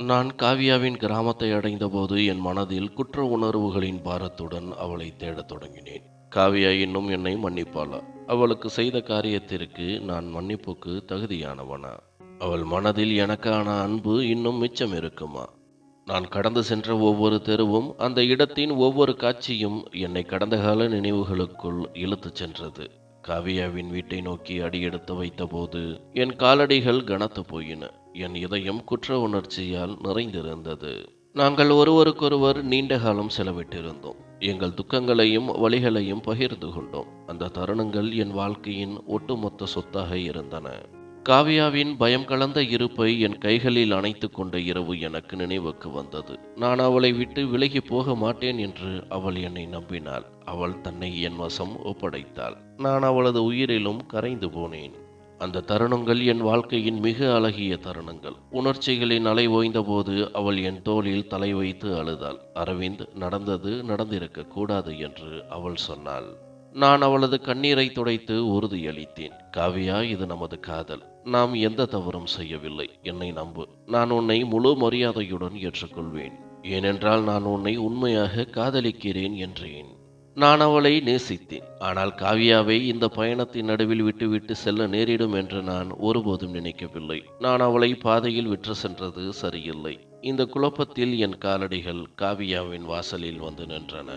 நான் காவியாவின் கிராமத்தை அடைந்தபோது என் மனதில் குற்ற உணர்வுகளின் பாரத்துடன் அவளை தேடத் தொடங்கினேன். காவியா இன்னும் என்னை மன்னிப்பாளா? அவளுக்கு செய்த காரியத்திற்கு நான் மன்னிப்புக்கு தகுதியானவனா? அவள் மனதில் எனக்கான அன்பு இன்னும் மிச்சம் இருக்குமா? நான் கடந்து சென்ற ஒவ்வொரு தெருவும், அந்த இடத்தின் ஒவ்வொரு காட்சியும் என்னை கடந்த கால நினைவுகளுக்குள் இழுத்துச் சென்றது. காவியாவின் வீட்டை நோக்கி அடியெடுத்து வைத்தபோது என் காலடிகள் கனத்து போயின. என் இதயம் குற்ற உணர்ச்சியால் நிறைந்திருந்தது. நாங்கள் ஒருவருக்கொருவர் நீண்ட காலம் செலவிட்டிருந்தோம். எங்கள் துக்கங்களையும் வலிகளையும் பகிர்ந்து கொண்டோம். அந்த தருணங்கள் என் வாழ்க்கையின் ஒட்டுமொத்த சொத்தாக இருந்தன. காவியாவின் பயம் கலந்த இருப்பை என் கைகளில் அணைத்து கொண்ட இரவு எனக்கு நினைவுக்கு வந்தது. நான் அவளை விட்டு விலகி போக மாட்டேன் என்று அவள் என்னை நம்பினாள். அவள் தன்னை என் வசம் ஒப்படைத்தாள். நான் அவளது உயிரிலும் கரைந்து போனேன். அந்த தருணங்கள் என் வாழ்க்கையின் மிக அழகிய தருணங்கள். உணர்ச்சிகளின் அலை ஓய்ந்தபோது அவள் என் தோளில் தலை வைத்து அழுதாள். அரவிந்த், நடந்தது நடந்திருக்க கூடாது என்று அவள் சொன்னாள். நான் அவளது கண்ணீரை துடைத்து உறுதியளித்தேன். காவியா, இது நமது காதல். நாம் எந்த தவறும் செய்யவில்லை. என்னை நம்பு. நான் உன்னை முழு மரியாதையுடன் ஏற்றுக்கொள்வேன். ஏனென்றால் நான் உன்னை உண்மையாக காதலிக்கிறேன் என்றேன். நான் அவளை நேசித்தேன். ஆனால் காவியாவை இந்த பயணத்தின் நடுவில் விட்டுவிட்டு செல்ல நேரிடும் என்று நான் ஒருபோதும் நினைக்கவில்லை. நான் அவளை பாதையில் விற்று சென்றது சரியில்லை. இந்த குழப்பத்தில் என் காலடிகள் காவியாவின் வாசலில் வந்து நின்றன.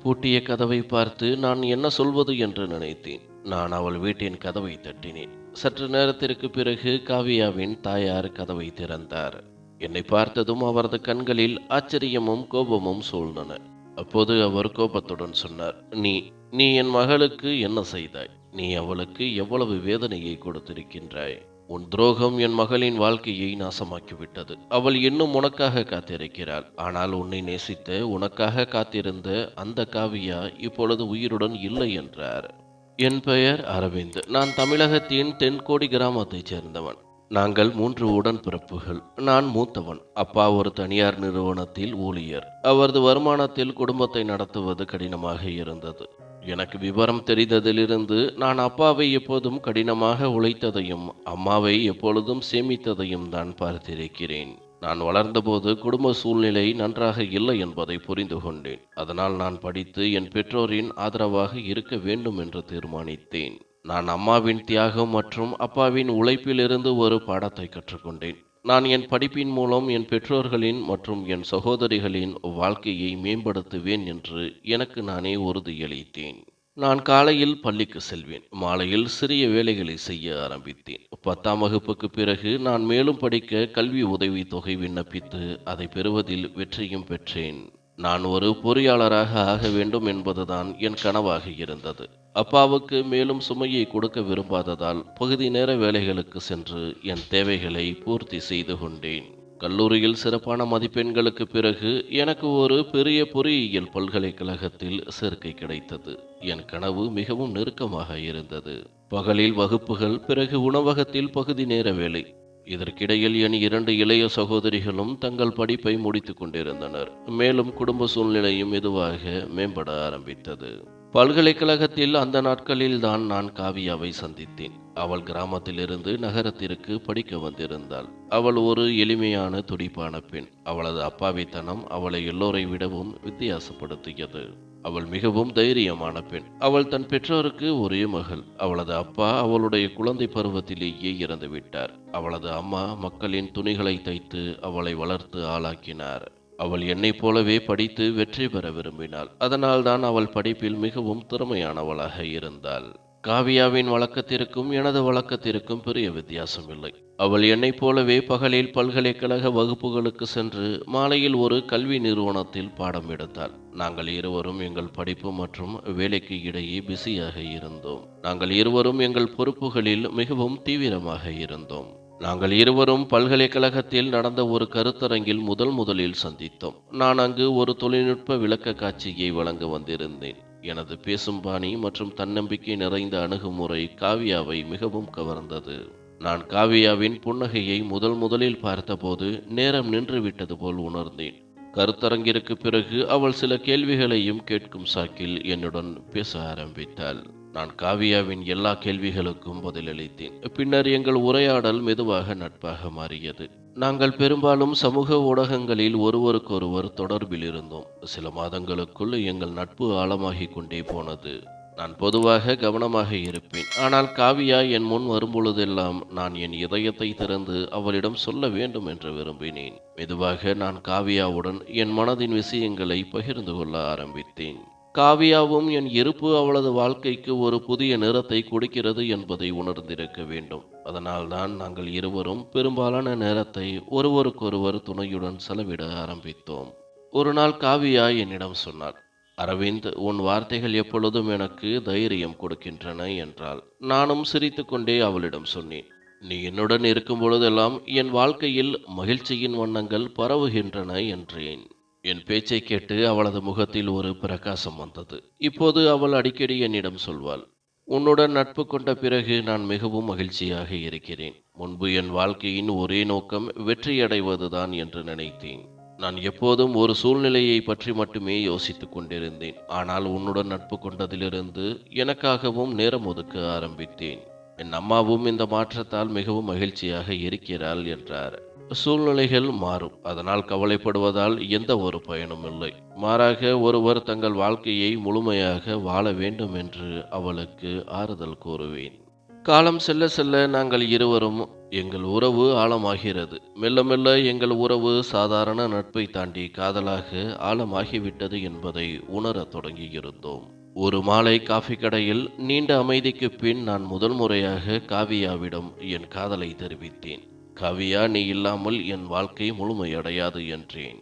பூட்டிய கதவை பார்த்து நான் என்ன சொல்வது என்று நினைத்தேன். நான் அவள் வீட்டின் கதவை தட்டினேன். சற்று நேரத்திற்கு பிறகு காவியாவின் தாயார் கதவை திறந்தார். என்னை பார்த்ததும் அவரது கண்களில் ஆச்சரியமும் கோபமும் சூழ்ந்தன. அப்போது அவர் கோபத்துடன் சொன்னார், நீ நீ என் மகளுக்கு என்ன செய்தாய்? நீ அவளுக்கு எவ்வளவு வேதனையை கொடுத்திருக்கின்றாய்? உன் துரோகம் என் மகளின் வாழ்க்கையை நாசமாக்கிவிட்டது. அவள் இன்னும் உனக்காக காத்திருக்கிறாள். ஆனால் உன்னை நேசித்த, உனக்காக காத்திருந்த அந்த காவியா இப்பொழுது உயிருடன் இல்லை என்றார். என் பெயர் அரவிந்த். நான் தமிழகத்தின் தென்கோடி கிராமத்தைச் சேர்ந்தவன். நாங்கள் 3 உடன்பிறப்புகள். நான் மூத்தவன். அப்பா ஒரு தனியார் நிறுவனத்தில் ஊழியர். அவரது வருமானத்தில் குடும்பத்தை நடத்துவது கடினமாக இருந்தது. எனக்கு விவரம் தெரிந்ததிலிருந்து நான் அப்பாவை எப்போதும் கடினமாக உழைத்ததையும் அம்மாவை எப்பொழுதும் சேமித்ததையும் தான் பார்த்திருக்கிறேன். நான் வளர்ந்தபோது குடும்ப சூழ்நிலை நன்றாக இல்லை என்பதை புரிந்து கொண்டேன். அதனால் நான் படித்து என் பெற்றோரின் ஆதரவாக இருக்க வேண்டும் என்று தீர்மானித்தேன். நான் அம்மாவின் தியாகம் மற்றும் அப்பாவின் உழைப்பிலிருந்து ஒரு பாடத்தை கற்றுக்கொண்டேன். நான் என் படிப்பின் மூலம் என் பெற்றோர்களின் மற்றும் என் சகோதரிகளின் வாழ்க்கையை மேம்படுத்துவேன் என்று எனக்கு நானே உறுதியளித்தேன். நான் காலையில் பள்ளிக்கு செல்வேன். மாலையில் சிறிய வேலைகளை செய்ய ஆரம்பித்தேன். 10ஆம் வகுப்புக்கு பிறகு நான் மேலும் படிக்க கல்வி உதவித்தொகை விண்ணப்பித்து அதை பெறுவதில் வெற்றியும் பெற்றேன். நான் ஒரு பொறியாளராக ஆக வேண்டும் என்பதுதான் என் கனவாக இருந்தது. அப்பாவுக்கு மேலும் சுமையை கொடுக்க விரும்பாததால் பகுதி நேர வேலைகளுக்கு சென்று என் தேவைகளை பூர்த்தி செய்து கொண்டேன். கல்லூரியில் சிறப்பான மதிப்பெண்களுக்கு பிறகு எனக்கு ஒரு பெரிய பொறியியல் பல்கலைக்கழகத்தில் சேர்க்கை கிடைத்தது. என் கனவு மிகவும் நெருக்கமாக இருந்தது. பகலில் வகுப்புகள், பிறகு உணவகத்தில் பகுதி நேர வேலை. இதற்கிடையில் என் 2 இளைய சகோதரிகளும் தங்கள் படிப்பை முடித்துக் கொண்டிருந்தனர். மேலும் குடும்ப சூழ்நிலையும் மெதுவாக மேம்பட ஆரம்பித்தது. பல்கலைக்கழகத்தில் அந்த நாட்களில் தான் நான் காவியாவை சந்தித்தேன். அவள் கிராமத்திலிருந்து நகரத்திற்கு படிக்க வந்திருந்தாள். அவள் ஒரு எளிமையான துடிப்பான பெண். அவளது அப்பாவித்தனம் அவளை எல்லோரை விடவும் வித்தியாசப்படுத்தியது. அவள் மிகவும் தைரியமான பெண். அவள் தன் பெற்றோருக்கு ஒரே மகள். அவளது அப்பா அவளுடைய குழந்தை பருவத்திலேயே இறந்துவிட்டார். அவளது அம்மா மக்களின் துணிகளை தைத்து அவளை வளர்த்து ஆளாக்கினார். அவள் என்னைப் போலவே படித்து வெற்றி பெற விரும்பினாள். அதனால்தான் அவள் படிப்பில் மிகவும் திறமையானவளாக இருந்தாள். காவியாவின் வழக்கத்திற்கும் எனது வழக்கத்திற்கும் பெரிய வித்தியாசம் இல்லை. அவள் என்னைப் போலவே பகலில் பல்கலைக்கழக வகுப்புகளுக்கு சென்று மாலையில் ஒரு கல்வி நிறுவனத்தில் பாடம் எடுத்தாள். நாங்கள் இருவரும் எங்கள் படிப்பு மற்றும் வேலைக்கு இடையே பிஸியாக இருந்தோம். நாங்கள் இருவரும் எங்கள் பொறுப்புகளில் மிகவும் தீவிரமாக இருந்தோம். நாங்கள் இருவரும் பல்கலைக்கழகத்தில் நடந்த ஒரு கருத்தரங்கில் முதலில் சந்தித்தோம். நான் அங்கு ஒரு தொழில்நுட்ப விளக்க காட்சியை வழங்க வந்திருந்தேன். எனது பேசும் பாணி மற்றும் தன்னம்பிக்கை நிறைந்த அணுகுமுறை காவியாவை மிகவும் கவர்ந்தது. நான் காவியாவின் புன்னகையை முதலில் பார்த்தபோது நேரம் நின்று விட்டது போல் உணர்ந்தேன். கருத்தரங்கிற்கு பிறகு அவள் சில கேள்விகளையும் கேட்கும் சாக்கில் என்னுடன் பேச ஆரம்பித்தாள். நான் காவியாவின் எல்லா கேள்விகளுக்கும் பதிலளித்தேன். பின்னர் எங்கள் உரையாடல் மெதுவாக நட்பாக மாறியது. நாங்கள் பெரும்பாலும் சமூக ஊடகங்களில் ஒருவருக்கொருவர் தொடர்பில் இருந்தோம். சில மாதங்களுக்குள் எங்கள் நட்பு ஆழமாகிக் கொண்டே போனது. நான் பொதுவாக கவனமாக இருப்பேன். ஆனால் காவியா என் முன் வரும்பொழுதெல்லாம் நான் என் இதயத்தை திறந்து அவளிடம் சொல்ல வேண்டும் என்று விரும்பினேன். மெதுவாக நான் காவியாவுடன் என் மனதின் விஷயங்களை பகிர்ந்து கொள்ள ஆரம்பித்தேன். காவியாவும் என் இருப்பு அவளது வாழ்க்கைக்கு ஒரு புதிய நிறத்தை கொடுக்கிறது என்பதை உணர்ந்திருக்க வேண்டும். அதனால்தான் நாங்கள் இருவரும் பெரும்பாலான நேரத்தை ஒருவருக்கொருவர் துணையுடன் செலவிட ஆரம்பித்தோம். ஒரு நாள் காவியா என்னிடம் சொன்னாள், அரவிந்த், உன் வார்த்தைகள் எப்பொழுதும் எனக்கு தைரியம் கொடுக்கின்றன என்றாள். நானும் சிரித்துக்கொண்டே அவளிடம் சொன்னேன், நீ என்னுடன் இருக்கும் பொழுதெல்லாம் என் வாழ்க்கையில் மகிழ்ச்சியின் வண்ணங்கள் பரவுகின்றன என்றேன். என் பேச்சை கேட்டு அவளது முகத்தில் ஒரு பிரகாசம் வந்தது. இப்போது அவள் அடிக்கடி என்னிடம் சொல்வாள், உன்னுடன் நட்பு கொண்ட பிறகு நான் மிகவும் மகிழ்ச்சியாக இருக்கிறேன். முன்பு என் வாழ்க்கையின் ஒரே நோக்கம் வெற்றியடைவதுதான் என்று நினைத்தேன். நான் எப்போதும் ஒரு சூழ்நிலையை பற்றி மட்டுமே யோசித்துக் கொண்டிருந்தேன். ஆனால் உன்னுடன் நட்பு கொண்டதிலிருந்து எனக்காகவும் நேரம் ஒதுக்க ஆரம்பித்தேன். என் அம்மாவும் இந்த மாற்றத்தால் மிகவும் மகிழ்ச்சியாக இருக்கிறாள் என்றார். சூழ்நிலைகள் மாறும், அதனால் கவலைப்படுவதால் எந்த ஒரு பயனும் இல்லை. மாறாக ஒருவர் தங்கள் வாழ்க்கையை முழுமையாக வாழ வேண்டும் என்று அவளுக்கு ஆறுதல் கூறுவேன். காலம் செல்ல செல்ல நாங்கள் இருவரும் எங்கள் உறவு ஆழமாகிறது. மெல்ல மெல்ல எங்கள் உறவு சாதாரண நட்பை தாண்டி காதலாக ஆழமாகிவிட்டது என்பதை உணரத் தொடங்கியிருந்தோம். ஒரு மாலை காஃபி கடையில் நீண்ட அமைதிக்கு பின் நான் முதல் முறையாக காவியாவிடம் என் காதலை தெரிவித்தேன். காவியா, நீ இல்லாமல் என் வாழ்க்கை முழுமையடையாது என்றேன்.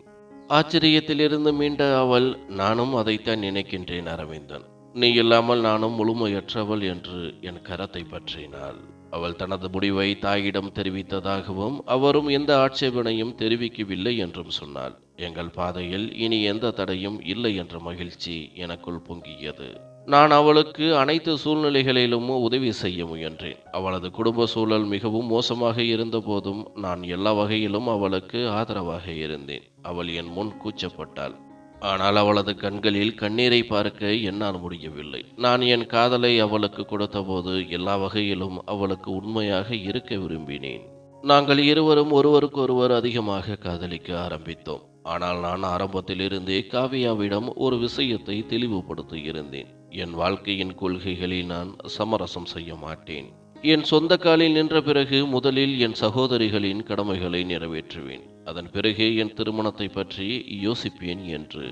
ஆச்சரியத்திலிருந்து மீண்ட அவள், நானும் அதைத்தான் நினைக்கின்றேன் அரவிந்தன். நீ இல்லாமல் நானும் முழுமையற்றவள் என்று என் கரத்தை பற்றினாள். அவள் தனது முடிவை தாயிடம் தெரிவித்ததாகவும் அவரும் எந்த ஆட்சேபனையும் தெரிவிக்கவில்லை என்றும் சொன்னாள். எங்கள் பாதையில் இனி எந்த தடையும் இல்லை என்ற மகிழ்ச்சி எனக்குள் பொங்கியது. நான் அவளுக்கு அனைத்து சூழ்நிலைகளிலும் உதவி செய்ய முயன்றேன். அவளது குடும்ப சூழல் மிகவும் மோசமாக இருந்த போதும் நான் எல்லா வகையிலும் அவளுக்கு ஆதரவாக இருந்தேன். அவள் என் முன் கூச்சப்பட்டாள். ஆனால் அவளது கண்களில் கண்ணீரை பார்க்க என்னால் முடியவில்லை. நான் என் காதலை அவளுக்கு கொடுத்தபோது எல்லா வகையிலும் அவளுக்கு உண்மையாக இருக்க விரும்பினேன். நாங்கள் இருவரும் ஒருவருக்கொருவர் அதிகமாக காதலிக்க ஆரம்பித்தோம். ஆனால் நான் ஆரம்பத்திலிருந்தே காவியாவிடம் ஒரு விஷயத்தை தெளிவுபடுத்தி இருந்தேன். என் வாழ்க்கையின் கொள்கைகளில் நான் சமரசம் செய்ய மாட்டேன். என் சொந்த காலில் நின்ற பிறகு முதலில் என் சகோதரிகளின் கடமைகளை நிறைவேற்றுவேன். அதன் பிறகே என் திருமணத்தை பற்றி யோசிப்பேன் என்று.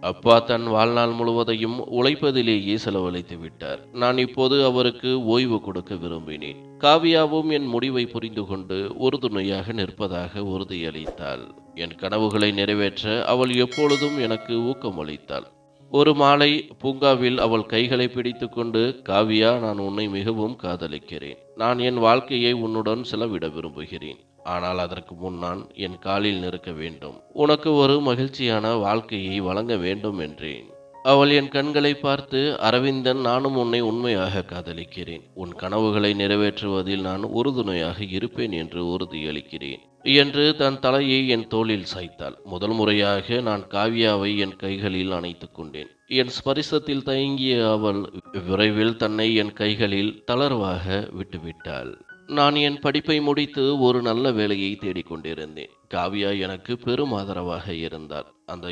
அப்பா தன் வாழ்நாள் முழுவதையும் உழைப்பதிலேயே செலவழித்து விட்டார். நான் இப்போது அவருக்கு ஓய்வு கொடுக்க விரும்பினேன். காவியாவும் என் முடிவை புரிந்து கொண்டு உறுதுணையாக நிற்பதாக உறுதியளித்தாள். என் கனவுகளை நிறைவேற்ற அவள் எப்பொழுதும் எனக்கு ஊக்கமளித்தாள். ஒரு மாலை பூங்காவில் அவள் கைகளை பிடித்து கொண்டு, காவியா, நான் உன்னை மிகவும் காதலிக்கிறேன். நான் என் வாழ்க்கையை உன்னுடன் செலவிட விரும்புகிறேன். ஆனால் அதற்கு முன் நான் என் காலில் நிற்க வேண்டும். உனக்கு ஒரு மகிழ்ச்சியான வாழ்க்கையை வழங்க வேண்டும் என்றேன். அவள் என் கண்களை பார்த்து, அரவிந்தன், நானும் உன்னை உண்மையாக காதலிக்கிறேன். உன் கனவுகளை நிறைவேற்றுவதில் நான் உறுதுணையாக இருப்பேன் என்று உறுதியளிக்கிறேன் என்று தன் தலையை என் தோளில் சாய்த்தாள். முதல் முறையாக நான் காவியாவை என் கைகளில் அணைத்துக் கொண்டேன். என் ஸ்பரிசத்தில் தயங்கிய அவள் விரைவில் தன்னை என் கைகளில் தளர்வாக விட்டுவிட்டாள். நான் என் படிப்பை முடித்து ஒரு நல்ல வேலையை தேடிக்கொண்டிருந்தேன். காவியா எனக்கு பெரும் ஆதரவாக இருந்தாள். அந்த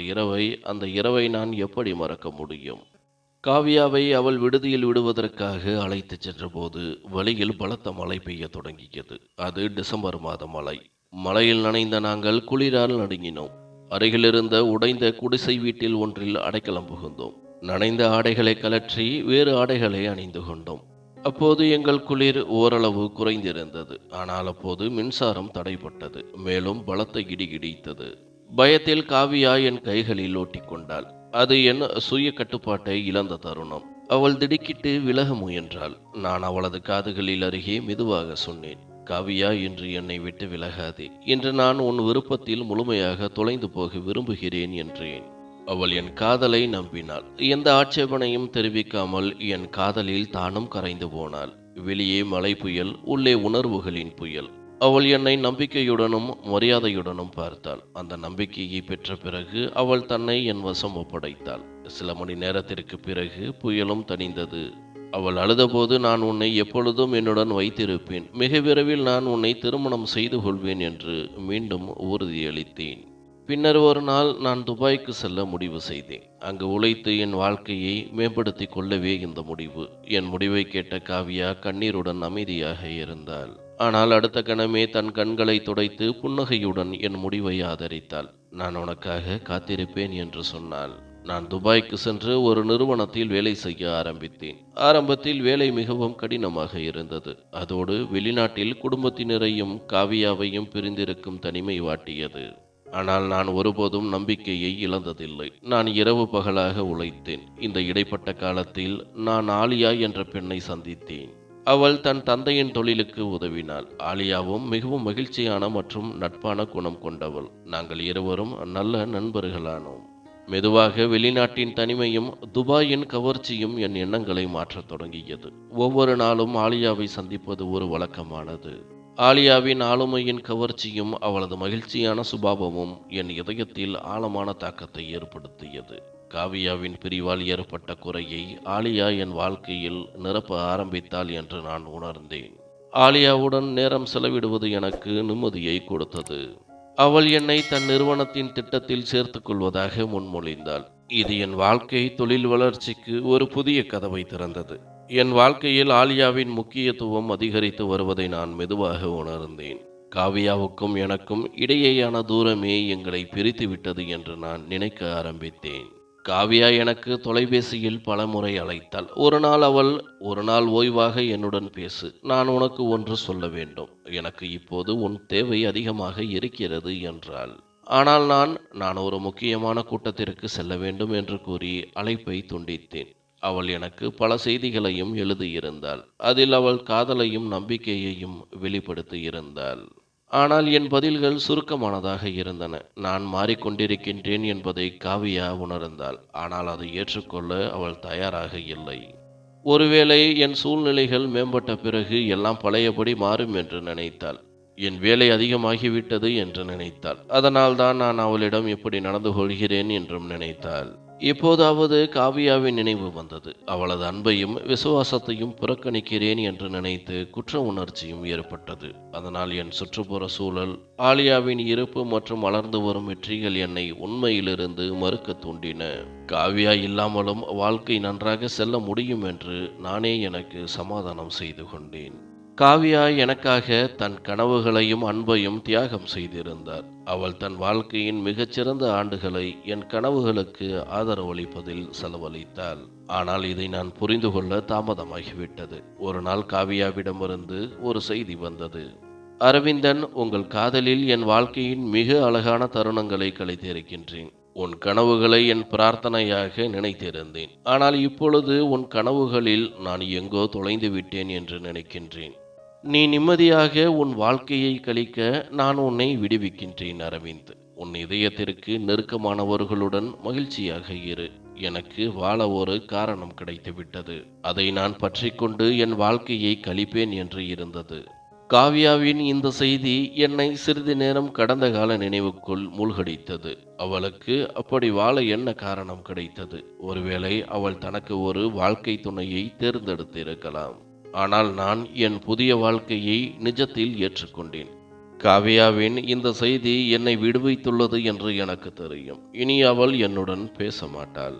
இரவை நான் எப்படி மறக்க முடியும்? காவியாவை அவள் விடுதியில் விடுவதற்காக அழைத்துச் சென்றபோது வழியில் பலத்த மழை பெய்ய தொடங்கியது. அது டிசம்பர் மாத மழை. மழையில் நனைந்த நாங்கள் குளிரால் நடுங்கினோம். அருகிலிருந்த உடைந்த குடிசை வீட்டில் ஒன்றில் அடைக்கலம் புகுந்தோம். நனைந்த ஆடைகளை கலற்றி வேறு ஆடைகளை அணிந்து கொண்டோம். அப்போது எங்கள் குளிர் ஓரளவு குறைந்திருந்தது. ஆனால் அப்போது மின்சாரம் தடைப்பட்டது. மேலும் பலத்த இடி இடித்தது. பயத்தில் காவியா என் கைகளில் ஒட்டிக்கொண்டாள். அது என் சுய கட்டுப்பாட்டை இழந்த தருணம். அவள் திடுக்கிட்டு விலக முயன்றாள். நான் அவளது காதுகளில் அருகே மெதுவாக சொன்னேன், காவியா, இன்று என்னை விட்டு விலகாதே. இன்று நான் உன் விருப்பத்தில் முழுமையாக தொலைந்து போக விரும்புகிறேன் என்றேன். அவள் என் காதலை நம்பினாள். எந்த ஆட்சேபனையும் தெரிவிக்காமல் என் காதலில் தானும் கரைந்து போனாள். வெளியே மழை புயல், உள்ளே உணர்வுகளின் புயல். அவள் என்னை நம்பிக்கையுடனும் மரியாதையுடனும் பார்த்தாள். அந்த நம்பிக்கையை பெற்ற பிறகு அவள் தன்னை என் வசம் ஒப்படைத்தாள். சில மணி நேரத்திற்கு பிறகு புயலும் தணிந்தது. அவள் அழுதபோது, நான் உன்னை எப்பொழுதும் என்னுடன் வைத்திருப்பேன், மிக விரைவில் நான் உன்னை திருமணம் செய்து கொள்வேன் என்று மீண்டும் உறுதியளித்தேன். பின்னர் ஒரு நாள் நான் துபாய்க்கு செல்ல முடிவு செய்தேன். அங்கு உழைத்து என் வாழ்க்கையை மேம்படுத்திக் கொள்ளவே இந்த முடிவு. என் முடிவை கேட்ட காவியா கண்ணீருடன் அமைதியாக இருந்தாள். ஆனால் அடுத்த கணமே தன் கண்களை துடைத்து புன்னகையுடன் என் முடிவை ஆதரித்தாள். நான் உனக்காக காத்திருப்பேன் என்று சொன்னாள். நான் துபாய்க்கு சென்று ஒரு நிறுவனத்தில் வேலை செய்ய ஆரம்பித்தேன். ஆரம்பத்தில் வேலை மிகவும் கடினமாக இருந்தது. அதோடு வெளிநாட்டில் குடும்பத்தினரையும் காவியாவையும் பிரிந்திருக்கும் தனிமை வாட்டியது. ஆனால் நான் ஒருபோதும் நம்பிக்கையை இழந்ததில்லை. நான் இரவு பகலாக உழைத்தேன். இந்த இடைப்பட்ட காலத்தில் நான் ஆலியா என்ற பெண்ணை சந்தித்தேன். அவள் தன் தந்தையின் தொழிலுக்கு உதவினாள். ஆலியாவும் மிகவும் மகிழ்ச்சியான மற்றும் நட்பான குணம் கொண்டவள். நாங்கள் இருவரும் நல்ல நண்பர்களானோம். மெதுவாக வெளிநாட்டின் தனிமையும் துபாயின் கவர்ச்சியும் என் எண்ணங்களை மாற்றத் தொடங்கியது. ஒவ்வொரு நாளும் ஆலியாவை சந்திப்பது ஒரு வழக்கமானது. ஆலியாவின் ஆளுமையின் கவர்ச்சியும் அவளது மகிழ்ச்சியான சுபாவமும் என் இதயத்தில் ஆழமான தாக்கத்தை ஏற்படுத்தியது. காவியாவின் பிரிவால் ஏற்பட்ட குறையை ஆலியா என் வாழ்க்கையில் நிரப்ப ஆரம்பித்தாள் என்று நான் உணர்ந்தேன். ஆலியாவுடன் நேரம் செலவிடுவது எனக்கு நிம்மதியை கொடுத்தது. அவள் என்னை தன் நிறுவனத்தின் திட்டத்தில் சேர்த்துக் கொள்வதாக முன்மொழிந்தாள். இது என் வாழ்க்கை தொழில் வளர்ச்சிக்கு ஒரு புதிய கதவை திறந்தது. என் வாழ்க்கையில் ஆலியாவின் முக்கியத்துவம் அதிகரித்து வருவதை நான் மெதுவாக உணர்ந்தேன். காவியாவுக்கும் எனக்கும் இடையேயான தூரமே எங்களை பிரித்துவிட்டது என்று நான் நினைக்க ஆரம்பித்தேன். காவியா எனக்கு தொலைபேசியில் பலமுறை அழைத்தாள். ஒரு நாள் ஓய்வாக என்னுடன் பேசு, நான் உனக்கு ஒன்று சொல்ல வேண்டும், எனக்கு இப்போது உன் தேவை அதிகமாக இருக்கிறது என்றாள். ஆனால் நான் ஒரு முக்கியமான கூட்டத்திற்கு செல்ல வேண்டும் என்று கூறி அழைப்பை துண்டித்தேன். அவள் எனக்கு பல செய்திகளையும் எழுதியிருந்தாள். அதில் அவள் காதலையும் நம்பிக்கையையும் வெளிப்படுத்தியிருந்தாள். ஆனால் என் பதில்கள் சுருக்கமானதாக இருந்தன. நான் மாறிக்கொண்டிருக்கின்றேன் என்பதை காவியா உணர்ந்தாள். ஆனால் அதை ஏற்றுக்கொள்ள அவள் தயாராக இல்லை. ஒருவேளை என் சூழ்நிலைகள் மேம்பட்ட பிறகு எல்லாம் பழையபடி மாறும் என்று நினைத்தாள். என் வேலை அதிகமாகிவிட்டது என்று நினைத்தாள். அதனால்தான் நான் அவளிடம் இப்படி நடந்து கொள்கிறேன் என்றும் நினைத்தாள். இப்போதாவது காவியாவின் நினைவு வந்தது. அவளது அன்பையும் விசுவாசத்தையும் புறக்கணிக்கிறேன் என்று நினைத்து குற்ற உணர்ச்சியும் ஏற்பட்டது. அதனால் என் சுற்றுப்புற சூழல், ஆலியாவின் இருப்பு மற்றும் வளர்ந்து வரும் வெற்றிகள் என்னை உண்மையிலிருந்து மறுக்க தூண்டின. காவியா இல்லாமலும் வாழ்க்கை நன்றாக செல்ல முடியும் என்று நானே எனக்கு சமாதானம் செய்து கொண்டேன். காவியா எனக்காக தன் கனவுகளையும் அன்பையும் தியாகம் செய்திருந்தார். அவள் தன் வாழ்க்கையின் மிகச்சிறந்த ஆண்டுகளை என் கனவுகளுக்கு ஆதரவளிப்பதில் செலவழித்தாள். ஆனால் இதை நான் புரிந்து கொள்ள தாமதமாகிவிட்டது. ஒரு நாள் காவியாவிடமிருந்து ஒரு செய்தி வந்தது. அரவிந்தன், உங்கள் காதலில் என் வாழ்க்கையின் மிக அழகான தருணங்களை கழித்திருக்கின்றேன். உன் கனவுகளை என் பிரார்த்தனையாக நினைத்திருந்தேன். ஆனால் இப்பொழுது உன் கனவுகளில் நான் எங்கோ தொலைந்து விட்டேன் என்று நினைக்கின்றேன். நீ நிம்மதியாக உன் வாழ்க்கையை கழிக்க நான் உன்னை விடுவிக்கின்றேன் அரவிந்த். உன் இதயத்திற்கு நெருக்கமானவர்களுடன் மகிழ்ச்சியாக இரு. எனக்கு வாழ ஒரு காரணம் கிடைத்துவிட்டது. அதை நான் பற்றி கொண்டு என் வாழ்க்கையை கழிப்பேன் என்று இருந்தது. காவியாவின் இந்த செய்தி என்னை சிறிது நேரம் கடந்த கால நினைவுக்குள் மூழ்கடித்தது. அவளுக்கு அப்படி வாழ என்ன காரணம் கிடைத்தது? ஒருவேளை அவள் தனக்கு ஒரு வாழ்க்கை துணையை தேர்ந்தெடுத்திருக்கலாம். ஆனால் நான் என் புதிய வாழ்க்கையை நிஜத்தில் ஏற்றுக்கொண்டேன். காவியாவின் இந்த செய்தி என்னை விடுவித்துள்ளது என்று எனக்கு தெரியும். இனி அவள் என்னுடன் பேச மாட்டாள்.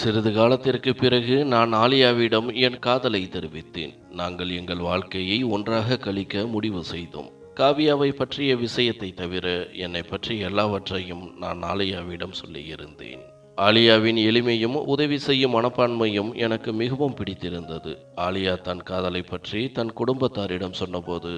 சிறிது காலத்திற்கு பிறகு நான் ஆலியாவிடம் என் காதலை தெரிவித்தேன். நாங்கள் எங்கள் வாழ்க்கையை ஒன்றாக கழிக்க முடிவு செய்தோம். காவியாவை பற்றிய விஷயத்தை தவிர என்னை பற்றி எல்லாவற்றையும் நான் ஆலியாவிடம் சொல்லியிருந்தேன். ஆலியாவின் எளிமையும் உதவி செய்யும் மனப்பான்மையும் எனக்கு மிகவும் பிடித்திருந்தது. ஆலியா தன் காதலை பற்றி தன் குடும்பத்தாரிடம் சொன்னபோது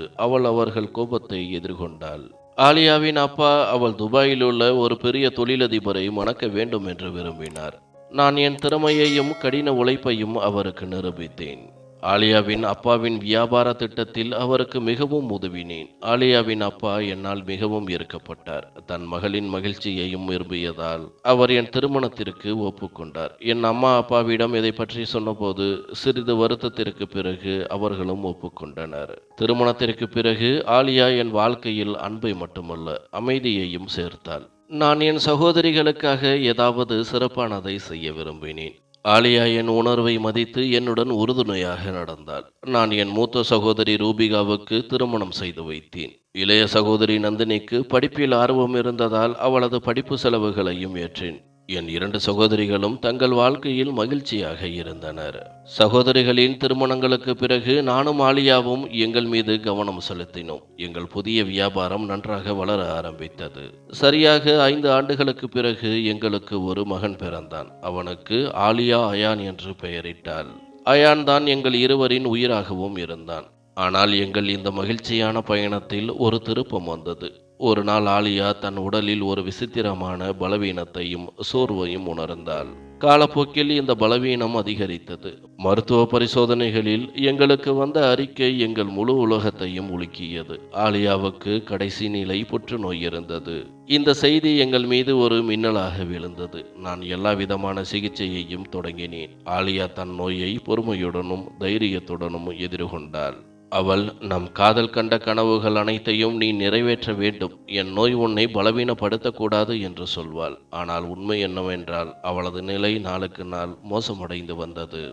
அவர்கள் கோபத்தை எதிர்கொண்டாள். ஆலியாவின் அப்பா அவள் துபாயில் உள்ள ஒரு பெரிய தொழிலதிபரை மணக்க வேண்டும் என்று விரும்பினார். நான் என் திறமையையும் கடின உழைப்பையும் அவருக்கு நிரூபித்தேன். ஆலியாவின் அப்பாவின் வியாபார திட்டத்தில் அவருக்கு மிகவும் உதவினேன். ஆலியாவின் அப்பா என்னால் மிகவும் ஈர்க்கப்பட்டார். தன் மகளின் மகிழ்ச்சியையும் விரும்பியதால் அவர் என் திருமணத்திற்கு ஒப்புக்கொண்டார். என் அம்மா அப்பாவிடம் இதை பற்றி சொன்னபோது சிறிது வருத்தத்திற்கு பிறகு அவர்களும் ஒப்புக்கொண்டனர். திருமணத்திற்கு பிறகு ஆலியா என் வாழ்க்கையில் அன்பை மட்டுமல்ல, அமைதியையும் சேர்த்தாள். நான் என் சகோதரிகளுக்காக ஏதாவது சிறப்பானதை செய்ய விரும்பினேன். ஆலியா என் உணர்வை மதித்து என்னுடன் உறுதுணையாக நடந்தாள். நான் என் மூத்த சகோதரி ரூபிகாவுக்கு திருமணம் செய்து வைத்தேன். இளைய சகோதரி நந்தினிக்கு படிப்பில் ஆர்வம் இருந்ததால் அவளது படிப்பு செலவுகளையும் ஏற்றேன். என் 2 சகோதரிகளும் தங்கள் வாழ்க்கையில் மகிழ்ச்சியாக இருந்தனர். சகோதரிகளின் திருமணங்களுக்கு பிறகு நானும் ஆலியாவும் எங்கள் மீது கவனம் செலுத்தினோம். எங்கள் புதிய வியாபாரம் நன்றாக வளர ஆரம்பித்தது. சரியாக 5 ஆண்டுகளுக்கு பிறகு எங்களுக்கு ஒரு மகன் பிறந்தான். அவனுக்கு ஆலியா அயான் என்று பெயரிட்டாள். அயான் தான் எங்கள் இருவரின் உயிராகவும் இருந்தான். ஆனால் எங்கள் இந்த மகிழ்ச்சியான பயணத்தில் ஒரு திருப்பம் வந்தது. ஒரு நாள் ஆலியா தன் உடலில் ஒரு விசித்திரமான பலவீனத்தையும் சோர்வையும் உணர்ந்தாள். காலப்போக்கில் இந்த பலவீனம் அதிகரித்தது. மருத்துவ பரிசோதனைகளில் எங்களுக்கு வந்த அறிக்கை எங்கள் முழு உலகத்தையும் உலுக்கியது. ஆலியாவுக்கு கடைசி நிலை புற்றுநோய் இருந்தது. இந்த செய்தி எங்கள் மீது ஒரு மின்னலாக விழுந்தது. நான் எல்லா விதமான சிகிச்சையையும் தொடங்கினேன். ஆலியா தன் நோயை பொறுமையுடனும் தைரியத்துடனும் எதிர்கொண்டாள். அவள், நம் காதல் கண்ட கனவுகள் அனைத்தையும் நீ நிறைவேற்ற வேண்டும். என் நோய் உன்னை பலவீனப்படுத்தக்கூடாது என்று சொல்வாள். ஆனால் உண்மை என்னவென்றால் அவளது நிலை நாளுக்கு நாள் மோசமடைந்து வந்தது.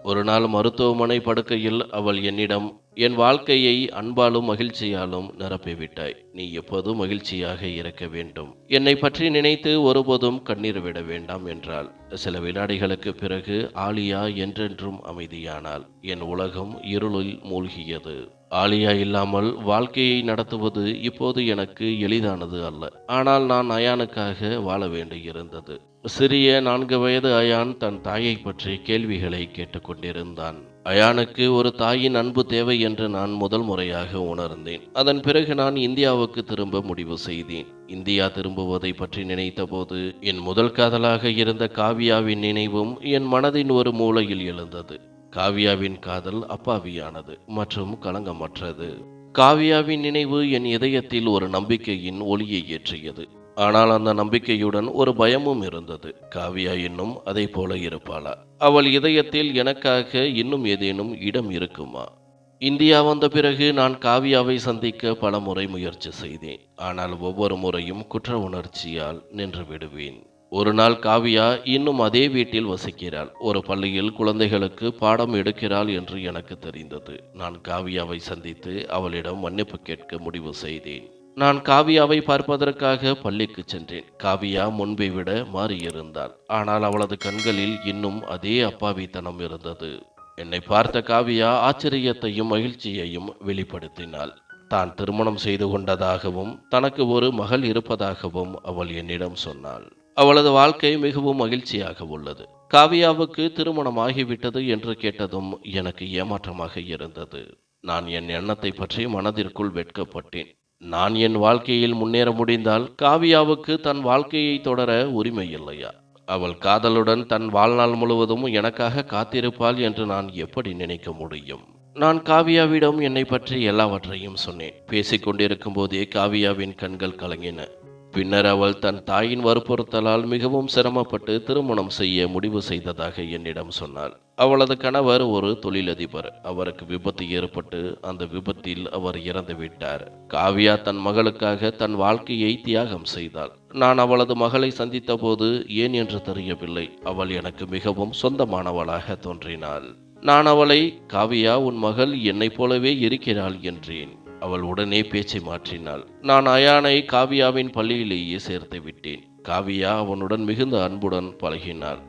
ஒரு நாள் மருத்துவமனை படுக்கையில் அவள் என்னிடம், என் வாழ்க்கையை அன்பாலும் மகிழ்ச்சியாலும் நிரப்பிவிட்டாய். நீ எப்போதும் மகிழ்ச்சியாக இருக்க வேண்டும். என்னை பற்றி நினைத்து ஒருபோதும் கண்ணீர் விட வேண்டாம் என்றாள். சில வினாடிகளுக்கு பிறகு ஆலியா என்றென்றும் அமைதியானாள். என் உலகம் இருளில் மூழ்கியது. ஆலியா இல்லாமல் வாழ்க்கையை நடத்துவது இப்போது எனக்கு எளிதானது அல்ல. ஆனால் நான் அயானுக்காக வாழ வேண்டியிருந்தது. சிறிய 4 வயது அயான் தன் தாயை பற்றி கேள்விகளை கேட்டுக்கொண்டிருந்தான். அயானுக்கு ஒரு தாயின் அன்பு தேவை என்று நான் முதல் முறையாக உணர்ந்தேன். அதன் பிறகு நான் இந்தியாவுக்கு திரும்ப முடிவு செய்தேன். இந்தியா திரும்புவதை பற்றி நினைத்தபோது என் முதல் காதலாக இருந்த காவியாவின் நினைவும் என் மனதின் ஒரு மூலையில் எழுந்தது. காவியாவின் காதல் அப்பாவியானது மற்றும் களங்கமற்றது. காவியாவின் நினைவு என் இதயத்தில் ஒரு நம்பிக்கையின் ஒளியை ஏற்றியது. ஆனால் அந்த நம்பிக்கையுடன் ஒரு பயமும் இருந்தது. காவியா இன்னும் அதை போல இருப்பாளா? அவள் இதயத்தில் எனக்காக இன்னும் ஏதேனும் இடம் இருக்குமா? இந்தியா வந்த பிறகு நான் காவியாவை சந்திக்க பல முறை முயற்சி செய்தேன். ஆனால் ஒவ்வொரு முறையும் குற்ற உணர்ச்சியால் நின்று விடுவேன். ஒரு நாள் காவியா இன்னும் அதே வீட்டில் வசிக்கிறாள். ஒரு பள்ளியில் குழந்தைகளுக்கு பாடம் எடுக்கிறாள் என்று எனக்கு தெரிந்தது. நான் காவியாவை சந்தித்து அவளிடம் மன்னிப்பு கேட்க முடிவு செய்தேன். நான் காவியாவை பார்ப்பதற்காக பள்ளிக்கு சென்றேன். காவியா முன்பை விட மாறியிருந்தாள். ஆனால் அவளது கண்களில் இன்னும் அதே அப்பாவித்தனம் இருந்தது. என்னை பார்த்த காவியா ஆச்சரியத்தையும் மகிழ்ச்சியையும் வெளிப்படுத்தினாள். தான் திருமணம் செய்து கொண்டதாகவும் தனக்கு ஒரு மகள் இருப்பதாகவும் அவள் என்னிடம் சொன்னாள். அவளது வாழ்க்கை மிகவும் மகிழ்ச்சியாக உள்ளது. காவியாவுக்கு திருமணம் ஆகிவிட்டது என்று கேட்டதும் எனக்கு ஏமாற்றமாக இருந்தது. நான் என் எண்ணத்தை பற்றி மனதிற்குள் வெட்கப்பட்டேன். நான் என் வாழ்க்கையில் முன்னேற முடிந்தால் காவியாவுக்கு தன் வாழ்க்கையை தொடர உரிமை இல்லையா? அவள் காதலுடன் தன் வாழ்நாள் முழுவதும் எனக்காக காத்திருப்பாள் என்று நான் எப்படி நினைக்க முடியும்? நான் காவியாவிடம் என்னை பற்றி எல்லாவற்றையும் சொன்னேன். பேசிக்கொண்டிருக்கும் போதே காவியாவின் கண்கள் கலங்கின. பின்னர் அவள் தன் தாயின் வற்புறுத்தலால் மிகவும் சிரமப்பட்டு திருமணம் செய்ய முடிவு செய்ததாக என்னிடம் சொன்னாள். அவளது கணவர் ஒரு தொழிலதிபர். அவருக்கு விபத்து ஏற்பட்டு அந்த விபத்தில் அவர் இறந்துவிட்டார். காவியா தன் மகளுக்காக தன் வாழ்க்கையை தியாகம் செய்தாள். நான் அவளது மகளை சந்தித்த போது ஏன் என்று தெரியவில்லை, அவள் எனக்கு மிகவும் சொந்தமானவளாக தோன்றினாள். நான் அவளை, காவியா, உன் மகள் என்னைப் போலவே இருக்கிறாள் என்றேன். அவள் உடனே பேச்சை மாற்றினாள். நான் அயானை காவியாவின் பள்ளியிலேயே சேர்த்து விட்டேன். காவியா அவனுடன் மிகுந்த அன்புடன் பழகினாள்.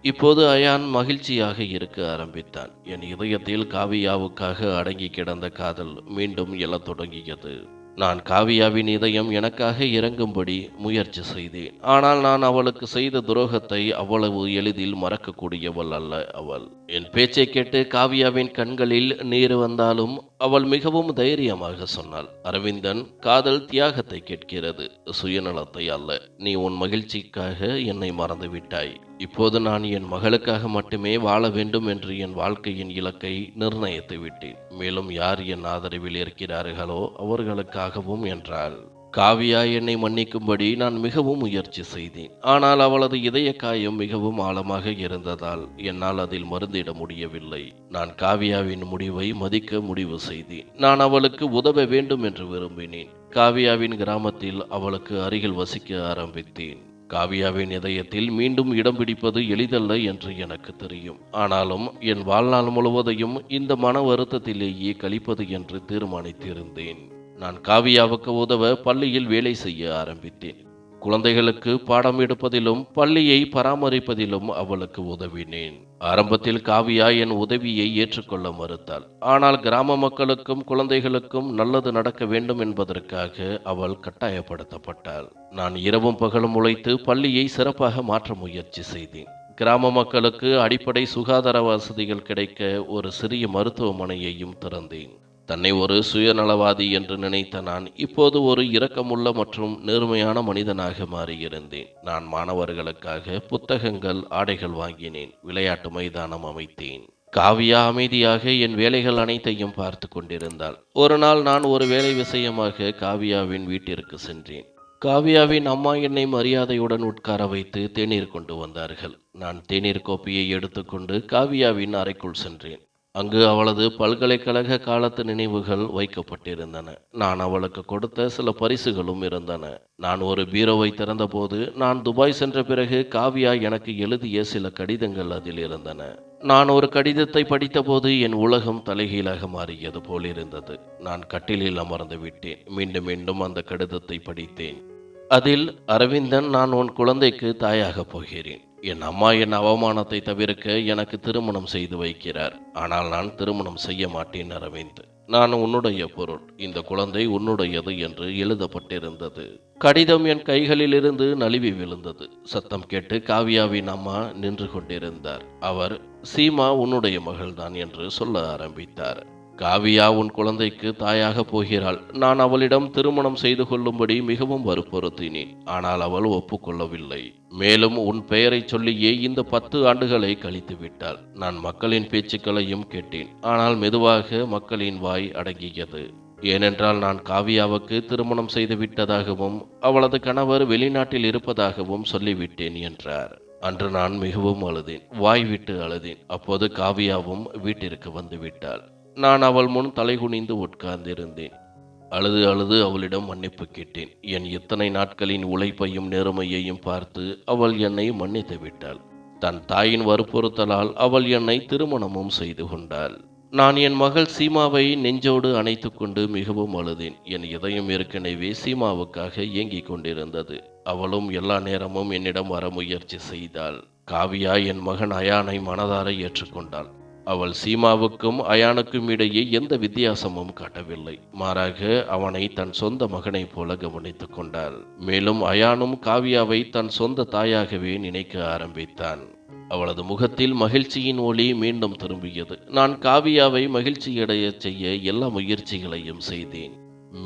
இப்போது அயான் மகிழ்ச்சியாக இருக்க ஆரம்பித்தான். என் இதயத்தில் காவியாவுக்காக அடங்கி கிடந்த காதல் மீண்டும் எழத் தொடங்கியது. நான் காவியாவின் இதயம் எனக்காக இறங்கும்படி முயற்சி செய்தேன். ஆனால் நான் அவளுக்கு செய்த துரோகத்தை அவ்வளவு எளிதில் மறக்கக்கூடியவள் அல்ல அவள். என் பேச்சை கேட்டு காவியாவின் கண்களில் நீர் வந்தாலும் அவள் மிகவும் தைரியமாக சொன்னாள், அரவிந்தன், காதல் தியாகத்தை கேட்கிறது, சுயநலத்தை அல்ல. நீ உன் மகிழ்ச்சிக்காக என்னை மறந்துவிட்டாய். இப்போது நான் என் மகளுக்காக மட்டுமே வாழ வேண்டும் என்று என் வாழ்க்கையின் இலக்கை நிர்ணயித்து விட்டேன். மேலும் யார் என் ஆதரவில் இருக்கிறார்களோ அவர்களுக்காகவும் என்றாள். காவியா என்னை மன்னிக்கும்படி நான் மிகவும் முயற்சி செய்தேன். ஆனால் அவளது இதய காயம் மிகவும் ஆழமாக இருந்ததால் என்னால் அதில் மருந்திட முடியவில்லை. நான் காவியாவின் முடிவை மதிக்க முடிவு செய்தேன். நான் அவளுக்கு உதவ வேண்டும் என்று விரும்பினேன். காவியாவின் கிராமத்தில் அவளுக்கு அருகில் வசிக்க ஆரம்பித்தேன். காவியாவின் இதயத்தில் மீண்டும் இடம் பிடிப்பது எளிதல்ல என்று எனக்கு தெரியும். ஆனாலும் என் வாழ்நாள் முழுவதையும் இந்த மன வருத்தத்திலேயே கழிப்பது என்று தீர்மானித்திருந்தேன். நான் காவியாவுக்கு உதவ பள்ளியில் வேலை செய்ய ஆரம்பித்தேன். குழந்தைகளுக்கு பாடம் எடுப்பதிலும் பள்ளியை பராமரிப்பதிலும் அவளுக்கு உதவினேன். ஆரம்பத்தில் காவியா என் உதவியை ஏற்றுக்கொள்ள மறுத்தாள். ஆனால் கிராம மக்களுக்கும் குழந்தைகளுக்கும் நல்லது நடக்க வேண்டும் என்பதற்காக அவள் கட்டாயப்படுத்தப்பட்டாள். நான் இரவும் பகலும் உழைத்து பள்ளியை சிறப்பாக மாற்ற முயற்சி செய்தேன். கிராம மக்களுக்கு அடிப்படை சுகாதார வசதிகள் கிடைக்க ஒரு சிறிய மருத்துவமனையையும் திறந்தேன். தன்னை ஒரு சுயநலவாதி என்று நினைத்த நான் இப்போது ஒரு இரக்கமுள்ள மற்றும் நேர்மையான மனிதனாக மாறியிருந்தேன். நான் மாணவர்களுக்காக புத்தகங்கள், ஆடைகள் வாங்கினேன். விளையாட்டு மைதானம் அமைத்தேன். காவியா அமைதியாக என் வேலைகள் அனைத்தையும் பார்த்து கொண்டிருந்தாள். ஒரு நாள் நான் ஒரு வேலை விஷயமாக காவியாவின் வீட்டிற்கு சென்றேன். காவியாவின் அம்மா என்னை மரியாதையுடன் உட்கார வைத்து தேநீர் கொண்டு வந்தார்கள். நான் தேநீர் கோப்பையை எடுத்துக்கொண்டு காவியாவின் அறைக்குள் சென்றேன். அங்கு அவளது பல்கலைக்கழக காலத்து நினைவுகள் வைக்கப்பட்டிருந்தன. நான் அவளுக்கு கொடுத்த சில பரிசுகளும் இருந்தன. நான் ஒரு பீரோவை திறந்தபோது நான் துபாய் சென்ற பிறகு காவியா எனக்கு எழுதிய சில கடிதங்கள் அதில் இருந்தன. நான் ஒரு கடிதத்தை படித்தபோது என் உலகம் தலைகீழாக மாறியது போலிருந்தது. நான் கட்டிலில் அமர்ந்து விட்டேன். மீண்டும் மீண்டும் அந்த கடிதத்தை படித்தேன். அதில், அரவிந்தன், நான் உன் குழந்தைக்கு தாயாக போகிறேன். என் அம்மா என் அவமானத்தை தவிர்க்க எனக்கு திருமணம் செய்து வைக்கிறார். ஆனால் நான் திருமணம் செய்ய மாட்டேன் அரவிந்த். நான் உன்னுடைய பொருள். இந்த குழந்தை உன்னுடையது என்று எழுதப்பட்டிருந்தது. கடிதம் என் கைகளிலிருந்து நழுவி விழுந்தது. சத்தம் கேட்டு காவியாவின் அம்மா நின்று கொண்டிருந்தார். அவர், சீமா உன்னுடைய மகள்தான் என்று சொல்ல ஆரம்பித்தார். காவியா உன் குழந்தைக்கு தாயாக போகிறாள். நான் அவளிடம் திருமணம் செய்து கொள்ளும்படி மிகவும் வற்புறுத்தினேன். ஆனால் அவள் ஒப்புக்கொள்ளவில்லை. மேலும் உன் பெயரை சொல்லியே இந்த 10 ஆண்டுகளை கழித்து விட்டாள். நான் மக்களின் பேச்சுக்களையும் கேட்டேன். ஆனால் மெதுவாக மக்களின் வாய் அடங்கியது. ஏனென்றால் நான் காவியாவுக்கு திருமணம் செய்து விட்டதாகவும் அவளது கணவர் வெளிநாட்டில் இருப்பதாகவும் சொல்லிவிட்டேன் என்றார். அன்று நான் மிகவும் அழுதேன். வாய் விட்டு அழுதேன். அப்போது காவியாவும் வீட்டிற்கு வந்து விட்டாள். நான் அவள் முன் தலைகுனிந்து உட்கார்ந்திருந்தேன். அழுது அழுது அவளிடம் மன்னிப்பு கேட்டேன். என் இத்தனை நாட்களின் உழைப்பையும் நேர்மையையும் பார்த்து அவள் என்னை மன்னித்து விட்டாள். தன் தாயின் வற்புறுத்தலால் அவள் என்னை திருமணமும் செய்து கொண்டாள். நான் என் மகள் சீமாவை நெஞ்சோடு அணைத்து கொண்டு மிகவும் அழுதேன். என் இதயம் ஏற்கனவே சீமாவுக்காக ஏங்கிக் கொண்டிருந்தது. அவளும் எல்லா நேரமும் என்னிடம் வர முயற்சி செய்தாள். காவியா என் மகன் அயானை மனதார ஏற்றுக்கொண்டாள். அவள் சீமாவுக்கும் அயானுக்கும் இடையே எந்த வித்தியாசமும் காட்டவில்லை. மாறாக அவனை தன் சொந்த மகனைப் போல கவனித்துக் கொண்டாள். மேலும் அயானும் காவியாவை தன் சொந்த தாயாகவே நினைக்க ஆரம்பித்தான். அவளது முகத்தில் மகிழ்ச்சியின் ஒளி மீண்டும் திரும்பியது. நான் காவியாவை மகிழ்ச்சியடைய செய்ய எல்லா முயற்சிகளையும் செய்தேன்.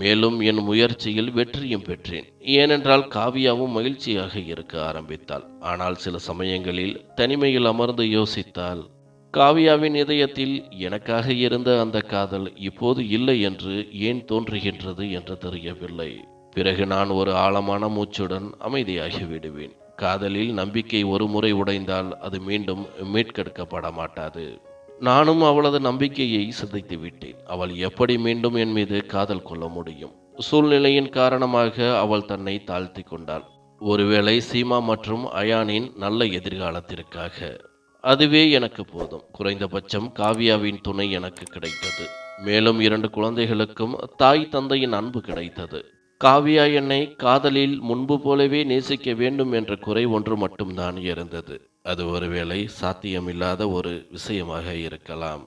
மேலும் என் முயற்சியில் வெற்றியும் பெற்றேன். ஏனென்றால் காவியாவும் மகிழ்ச்சியாக இருக்க ஆரம்பித்தாள். ஆனால் சில சமயங்களில் தனிமையில் அமர்ந்து யோசித்தாள். காவியாவின் இதயத்தில் எனக்காக இருந்த அந்த காதல் இப்போது இல்லை என்று ஏன் தோன்றுகின்றது என்று தெரியவில்லை. பிறகு நான் ஒரு ஆழமான மூச்சுடன் அமைதியாகி விடுவேன். காதலில் நம்பிக்கை ஒரு முறை உடைந்தால் அது மீண்டும் மீட்கெடுக்கப்பட மாட்டாது. நானும் அவளது நம்பிக்கையை சிதைத்து விட்டேன். அவள் எப்படி மீண்டும் என் மீது காதல் கொள்ள முடியும்? சூழ்நிலையின் காரணமாக அவள் தன்னை தாழ்த்தி கொண்டாள். ஒருவேளை சீமா மற்றும் அயானின் நல்ல எதிர்காலத்திற்காக. அதுவே எனக்கு போதும். குறைந்தபட்சம் காவியாவின் துணை எனக்கு கிடைத்தது. மேலும் 2 குழந்தைகளுக்கும் தாய் தந்தையின் அன்பு கிடைத்தது. காவியா என்னை காதலில் முன்பு போலவே நேசிக்க வேண்டும் என்ற குறை ஒன்று மட்டும்தான் இருந்தது. அது ஒருவேளை சாத்தியமில்லாத ஒரு விஷயமாக இருக்கலாம்.